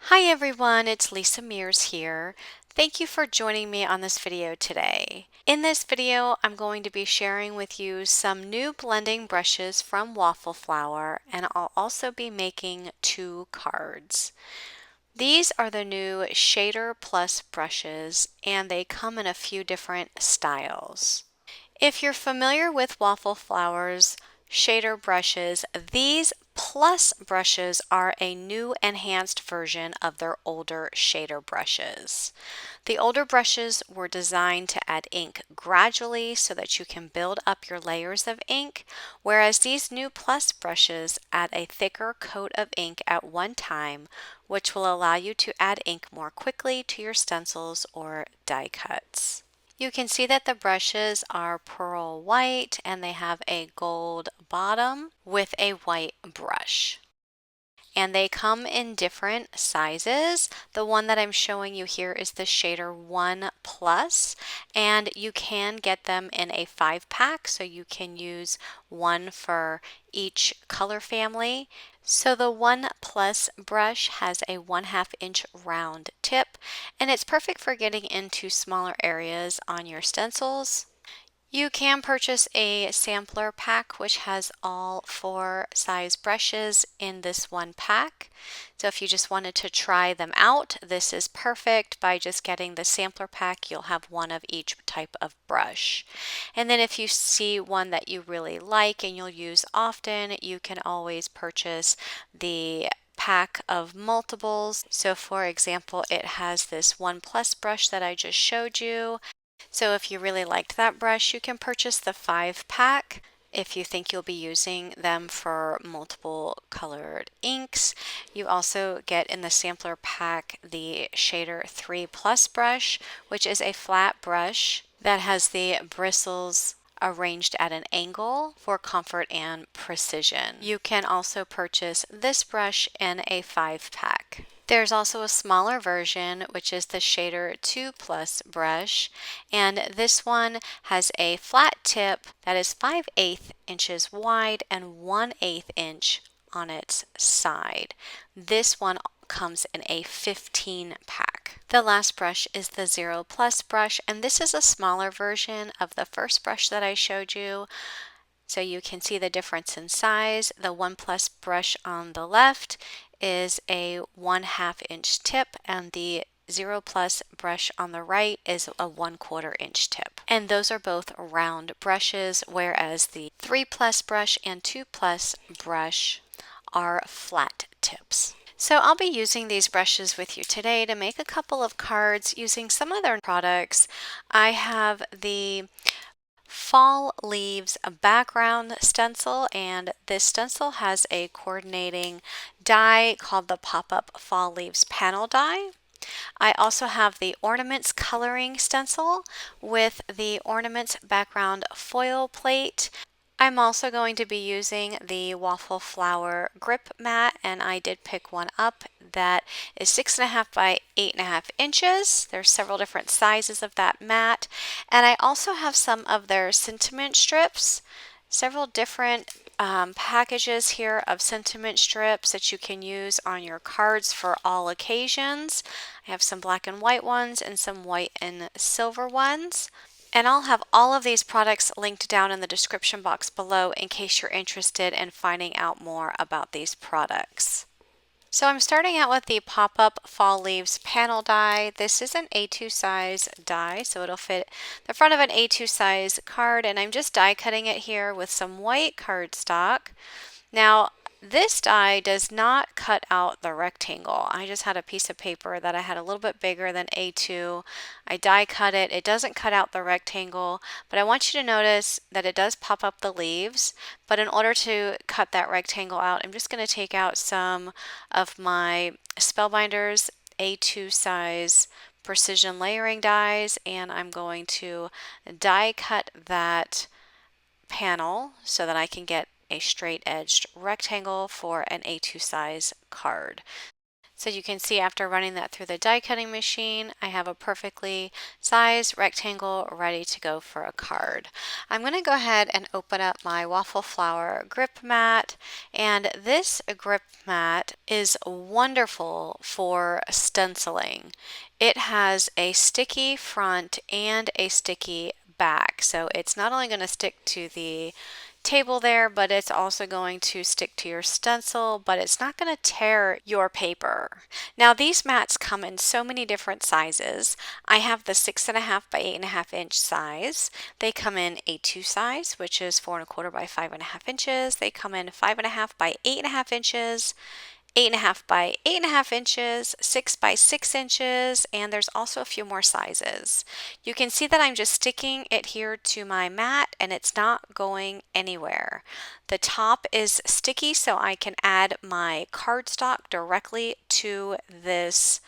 Hi everyone, it's Lisa Mears here. Thank you for joining me on this video today. In this video, I'm going to be sharing with you some new blending brushes from Waffle Flower, and I'll also be making 2 cards. These are the new Shader Plus brushes, and they come in a few different styles. If you're familiar with Waffle Flower's shader brushes, these Plus brushes are a new enhanced version of their older shader brushes. The older brushes were designed to add ink gradually so that you can build up your layers of ink, whereas these new Plus brushes add a thicker coat of ink at one time, which will allow you to add ink more quickly to your stencils or die cuts. You can see that the brushes are pearl white and they have a gold bottom with a white brush. And they come in different sizes. The one that I'm showing you here is the Shader 1 Plus, and you can get them in a 5-pack, so you can use one for each color family. So the 1 Plus brush has a 1/2 inch round tip, and it's perfect for getting into smaller areas on your stencils. You can purchase a sampler pack which has all 4 size brushes in this one pack. So if you just wanted to try them out, this is perfect. By just getting the sampler pack, you'll have one of each type of brush. And then if you see one that you really like and you'll use often, you can always purchase the pack of multiples. So for example, it has this 1 Plus brush that I just showed you. So if you really liked that brush, you can purchase the 5-pack if you think you'll be using them for multiple colored inks. You also get in the sampler pack the Shader 3 Plus brush, which is a flat brush that has the bristles arranged at an angle for comfort and precision. You can also purchase this brush in a 5-pack. There's also a smaller version, which is the Shader 2 Plus brush, and this one has a flat tip that is 5/8 inches wide and 1/8 inch on its side. This one comes in a 15-pack. The last brush is the 0 Plus brush, and this is a smaller version of the first brush that I showed you. So you can see the difference in size. The 1 Plus brush on the left is a 1/2 inch tip, and the 0 Plus brush on the right is a 1/4 inch tip. And those are both round brushes, whereas the 3 Plus brush and 2 Plus brush are flat tips. So I'll be using these brushes with you today to make a couple of cards using some of their products. I have the Fall Leaves background stencil, and this stencil has a coordinating die called the Pop-Up Fall Leaves panel die. I also have the Ornaments Coloring stencil with the Ornaments background foil plate. I'm also going to be using the Waffle Flower grip mat, and I did pick one up that is 6.5 by 8.5 inches. There's several different sizes of that mat, and I also have some of their sentiment strips, several different packages here of sentiment strips that you can use on your cards for all occasions. I have some black and white ones and some white and silver ones. And I'll have all of these products linked down in the description box below in case you're interested in finding out more about these products. So I'm starting out with the Pop-Up Fall Leaves panel die. This is an A2 size die, so it'll fit the front of an A2 size card, and I'm just die cutting it here with some white cardstock. Now, this die does not cut out the rectangle. I just had a piece of paper that I had a little bit bigger than A2. I die cut it. It doesn't cut out the rectangle, but I want you to notice that it does pop up the leaves. But in order to cut that rectangle out, I'm just going to take out some of my Spellbinders A2 size precision layering dies, and I'm going to die cut that panel so that I can get a straight edged rectangle for an A2 size card. So you can see after running that through the die cutting machine, I have a perfectly sized rectangle ready to go for a card. I'm going to go ahead and open up my Waffle Flower grip mat, and this grip mat is wonderful for stenciling. It has a sticky front and a sticky back, so it's not only going to stick to the table there, but it's also going to stick to your stencil, but it's not going to tear your paper. Now these mats come in so many different sizes. I have the 6.5 by 8.5 inch size. They come in A2 size, which is 4.25 by 5.5 inches. They come in 5.5 by 8.5 inches, 8.5 by 8.5 inches, 6 by 6 inches, and there's also a few more sizes. You can see that I'm just sticking it here to my mat and it's not going anywhere. The top is sticky, so I can add my cardstock directly to this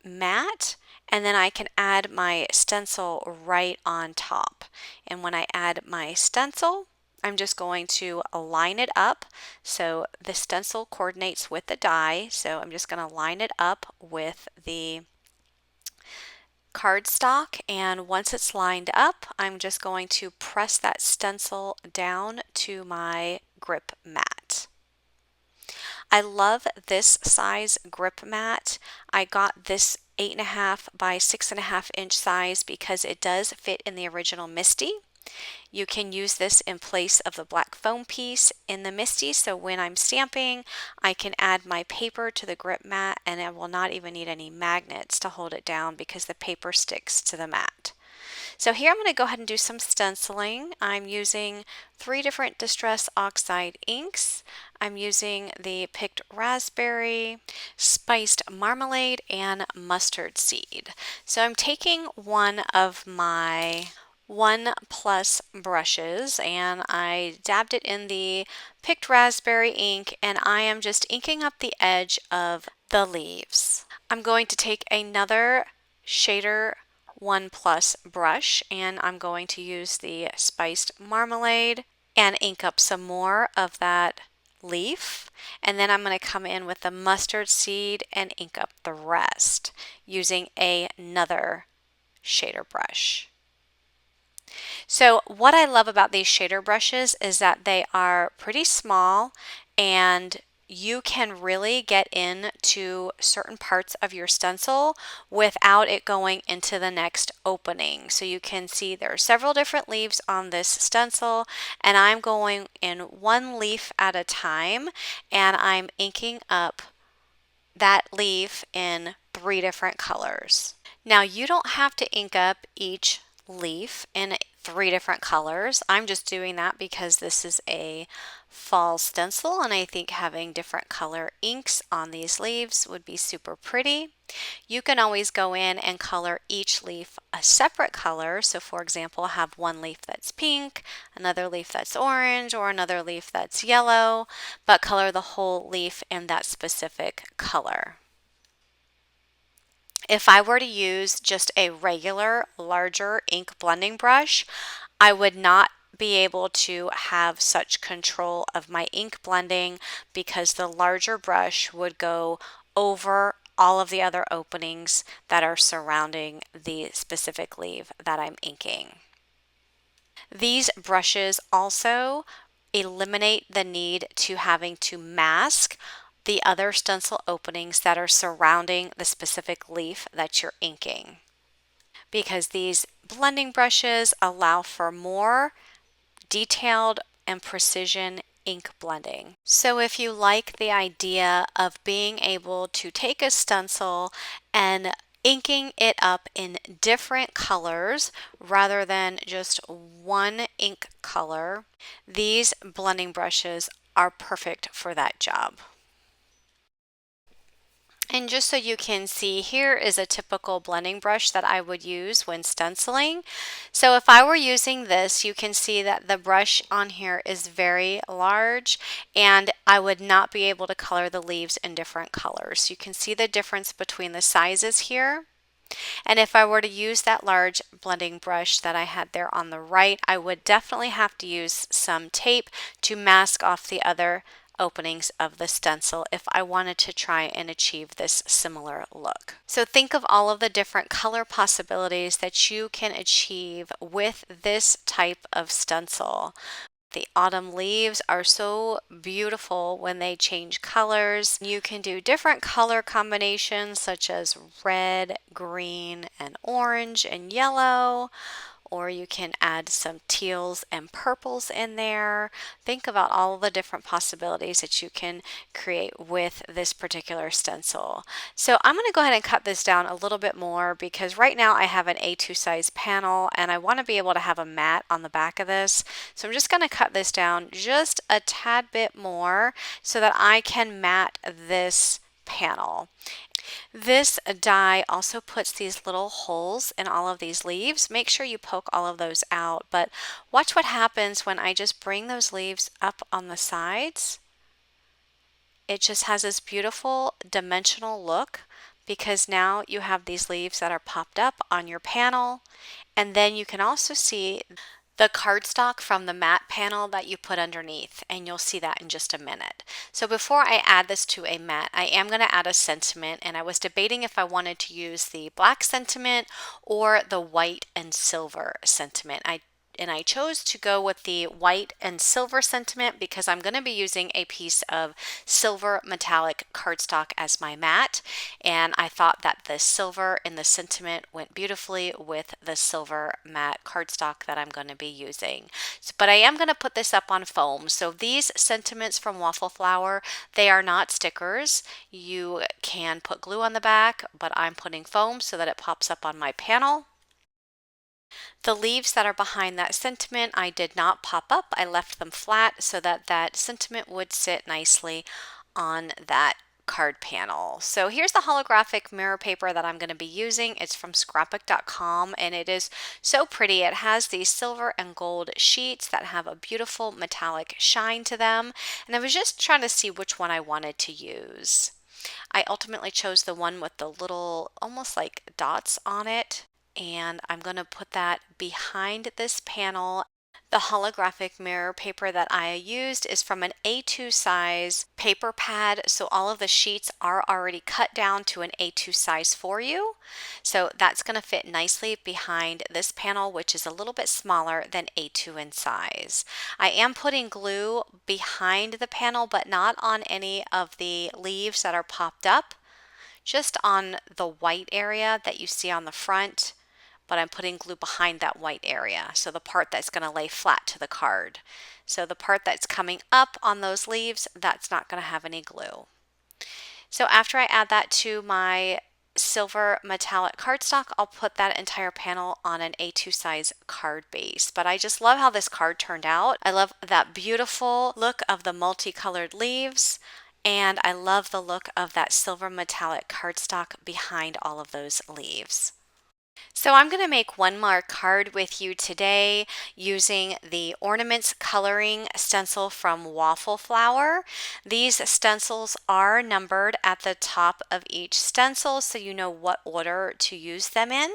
mat, and then I can add my stencil right on top. And when I add my stencil, I'm just going to line it up so the stencil coordinates with the die. So I'm just going to line it up with the cardstock, and once it's lined up, I'm just going to press that stencil down to my grip mat. I love this size grip mat. I got this 8.5 by 6.5 inch size because it does fit in the original Misty. You can use this in place of the black foam piece in the Misty, so when I'm stamping, I can add my paper to the grip mat and I will not even need any magnets to hold it down because the paper sticks to the mat. So here I'm going to go ahead and do some stenciling. I'm using 3 different Distress Oxide inks. I'm using the Picked Raspberry, Spiced Marmalade, and Mustard Seed. So I'm taking one of my 1+ brushes and I dabbed it in the Picked Raspberry ink, and I am just inking up the edge of the leaves. I'm going to take another shader 1+ brush and I'm going to use the Spiced Marmalade and ink up some more of that leaf, and then I'm going to come in with the Mustard Seed and ink up the rest using another shader brush. So what I love about these shader brushes is that they are pretty small and you can really get into certain parts of your stencil without it going into the next opening. So you can see there are several different leaves on this stencil, and I'm going in one leaf at a time, and I'm inking up that leaf in 3 different colors. Now you don't have to ink up each leaf in 3 different colors. I'm just doing that because this is a fall stencil and I think having different color inks on these leaves would be super pretty. You can always go in and color each leaf a separate color. So for example, have one leaf that's pink, another leaf that's orange, or another leaf that's yellow, but color the whole leaf in that specific color. If I were to use just a regular larger ink blending brush, I would not be able to have such control of my ink blending because the larger brush would go over all of the other openings that are surrounding the specific leaf that I'm inking. These brushes also eliminate the need to having to mask the other stencil openings that are surrounding the specific leaf that you're inking, because these blending brushes allow for more detailed and precision ink blending. So if you like the idea of being able to take a stencil and inking it up in different colors rather than just one ink color, these blending brushes are perfect for that job. And just so you can see, here is a typical blending brush that I would use when stenciling. So if I were using this, you can see that the brush on here is very large and I would not be able to color the leaves in different colors. You can see the difference between the sizes here. And if I were to use that large blending brush that I had there on the right, I would definitely have to use some tape to mask off the other openings of the stencil if I wanted to try and achieve this similar look. So think of all of the different color possibilities that you can achieve with this type of stencil. The autumn leaves are so beautiful when they change colors. You can do different color combinations such as red, green, and orange and yellow, or you can add some teals and purples in there. Think about all the different possibilities that you can create with this particular stencil. So I'm going to go ahead and cut this down a little bit more because right now I have an A2 size panel and I want to be able to have a mat on the back of this. So I'm just going to cut this down just a tad bit more so that I can mat this panel. This die also puts these little holes in all of these leaves. Make sure you poke all of those out, but watch what happens when I just bring those leaves up on the sides. It just has this beautiful dimensional look because now you have these leaves that are popped up on your panel, and then you can also see the cardstock from the matte panel that you put underneath, and you'll see that in just a minute. So before I add this to a matte, I am going to add a sentiment, and I was debating if I wanted to use the black sentiment or the white and silver sentiment. I chose to go with the white and silver sentiment because I'm going to be using a piece of silver metallic cardstock as my mat, and I thought that the silver in the sentiment went beautifully with the silver matte cardstock that I'm going to be using. But I am going to put this up on foam. So these sentiments from Waffle Flower, they are not stickers. You can put glue on the back, but I'm putting foam so that it pops up on my panel. The leaves that are behind that sentiment, I did not pop up. I left them flat so that that sentiment would sit nicely on that card panel. So here's the holographic mirror paper that I'm going to be using. It's from scrapbook.com and it is so pretty. It has these silver and gold sheets that have a beautiful metallic shine to them. And I was just trying to see which one I wanted to use. I ultimately chose the one with the little almost like dots on it, and I'm going to put that behind this panel. The holographic mirror paper that I used is from an A2 size paper pad, so all of the sheets are already cut down to an A2 size for you. So that's going to fit nicely behind this panel, which is a little bit smaller than A2 in size. I am putting glue behind the panel, but not on any of the leaves that are popped up, just on the white area that you see on the front. But I'm putting glue behind that white area, so the part that's going to lay flat to the card. So the part that's coming up on those leaves, that's not going to have any glue. So after I add that to my silver metallic cardstock, I'll put that entire panel on an A2 size card base. But I just love how this card turned out. I love that beautiful look of the multicolored leaves, and I love the look of that silver metallic cardstock behind all of those leaves. So I'm going to make one more card with you today using the Ornaments Coloring stencil from Waffle Flower. These stencils are numbered at the top of each stencil so you know what order to use them in.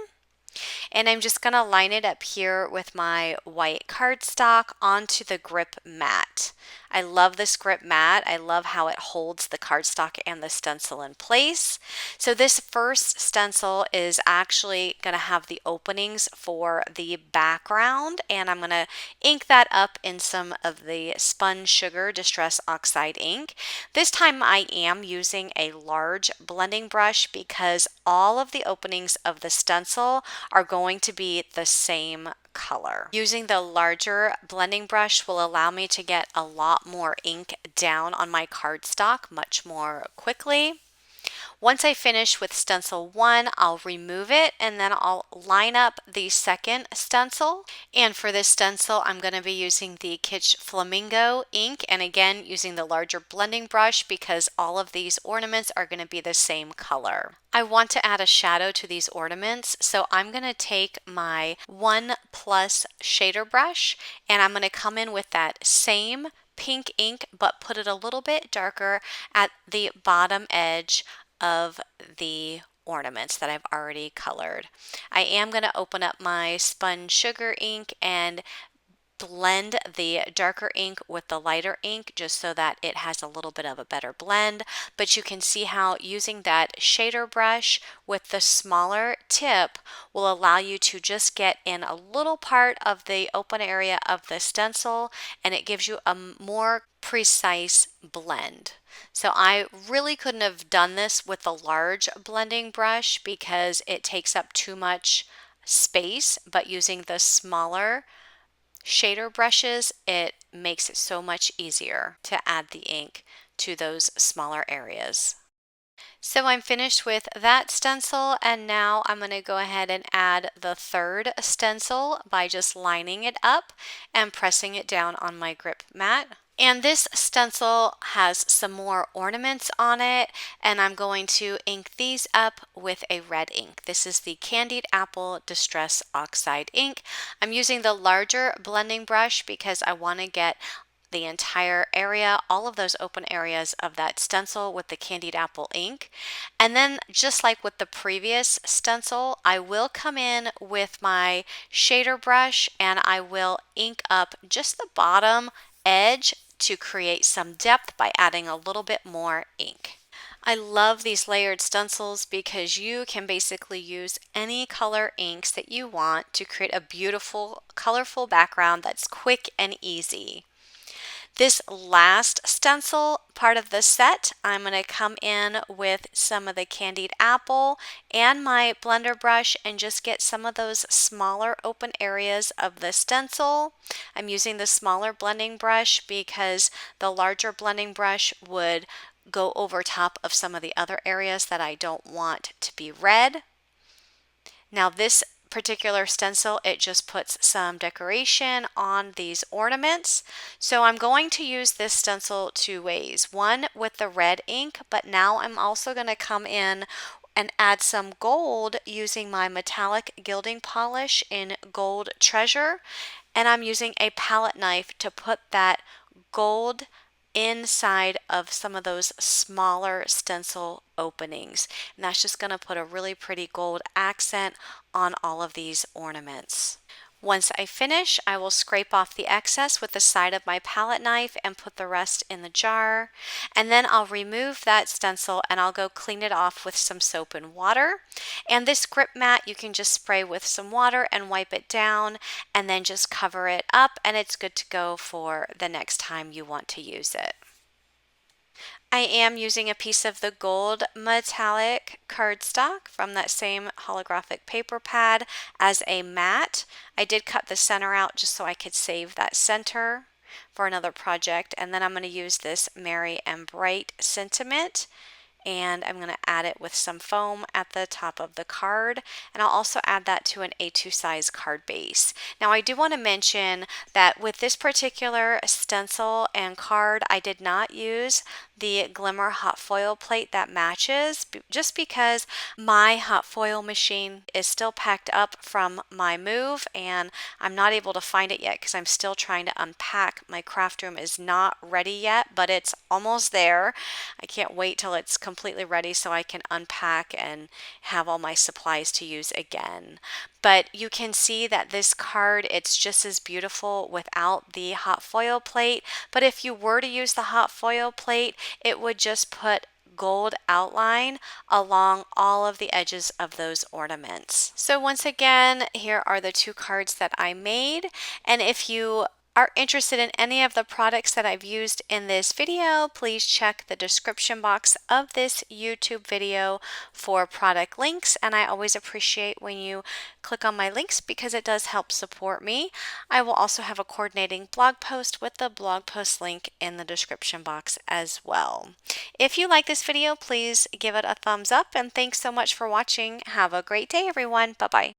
And I'm just going to line it up here with my white cardstock onto the grip mat. I love this grip mat. I love how it holds the cardstock and the stencil in place. So this first stencil is actually going to have the openings for the background, and I'm going to ink that up in some of the Spun Sugar Distress Oxide ink. This time I am using a large blending brush because all of the openings of the stencil are going to be the same color. Using the larger blending brush will allow me to get a lot more ink down on my cardstock much more quickly. Once I finish with stencil 1, I'll remove it and then I'll line up the second stencil. And for this stencil, I'm going to be using the Kitsch Flamingo ink, and again using the larger blending brush because all of these ornaments are going to be the same color. I want to add a shadow to these ornaments, so I'm going to take my 1+ shader brush and I'm going to come in with that same pink ink but put it a little bit darker at the bottom edge of the ornaments that I've already colored. I am going to open up my Spun Sugar ink and blend the darker ink with the lighter ink just so that it has a little bit of a better blend. But you can see how using that shader brush with the smaller tip will allow you to just get in a little part of the open area of the stencil, and it gives you a more precise blend. So I really couldn't have done this with the large blending brush because it takes up too much space, but using the smaller shader brushes, it makes it so much easier to add the ink to those smaller areas. So I'm finished with that stencil, and now I'm going to go ahead and add the third stencil by just lining it up and pressing it down on my grip mat. And this stencil has some more ornaments on it, and I'm going to ink these up with a red ink. This is the Candied Apple Distress Oxide ink. I'm using the larger blending brush because I want to get the entire area, all of those open areas of that stencil with the candied apple ink. And then just like with the previous stencil, I will come in with my shader brush and I will ink up just the bottom edge to create some depth by adding a little bit more ink. I love these layered stencils because you can basically use any color inks that you want to create a beautiful, colorful background that's quick and easy. This last stencil part of the set, I'm going to come in with some of the candied apple and my blender brush and just get some of those smaller open areas of the stencil. I'm using the smaller blending brush because the larger blending brush would go over top of some of the other areas that I don't want to be red. Now this particular stencil, it just puts some decoration on these ornaments. So I'm going to use this stencil two ways. One with the red ink, but now I'm also going to come in and add some gold using my metallic gilding polish in Gold Treasure. And I'm using a palette knife to put that gold inside of some of those smaller stencil openings, and that's just going to put a really pretty gold accent on all of these ornaments. Once I finish, I will scrape off the excess with the side of my palette knife and put the rest in the jar. And then I'll remove that stencil and I'll go clean it off with some soap and water. And this grip mat, you can just spray with some water and wipe it down and then just cover it up, and it's good to go for the next time you want to use it. I am using a piece of the gold metallic cardstock from that same holographic paper pad as a mat. I did cut the center out just so I could save that center for another project, and then I'm going to use this Merry and Bright sentiment, and I'm going to add it with some foam at the top of the card, and I'll also add that to an A2 size card base. Now I do want to mention that with this particular stencil and card, I did not use the Glimmer hot foil plate that matches, just because my hot foil machine is still packed up from my move and I'm not able to find it yet because I'm still trying to unpack. My craft room is not ready yet, but it's almost there. I can't wait till it's completely ready so I can unpack and have all my supplies to use again. But you can see that this card, it's just as beautiful without the hot foil plate. But if you were to use the hot foil plate, it would just put gold outline along all of the edges of those ornaments. So once again, here are the two cards that I made. And if you are interested in any of the products that I've used in this video, please check the description box of this YouTube video for product links. And I always appreciate when you click on my links because it does help support me. I will also have a coordinating blog post with the blog post link in the description box as well. If you like this video, please give it a thumbs up, and thanks so much for watching. Have a great day, everyone. Bye-bye.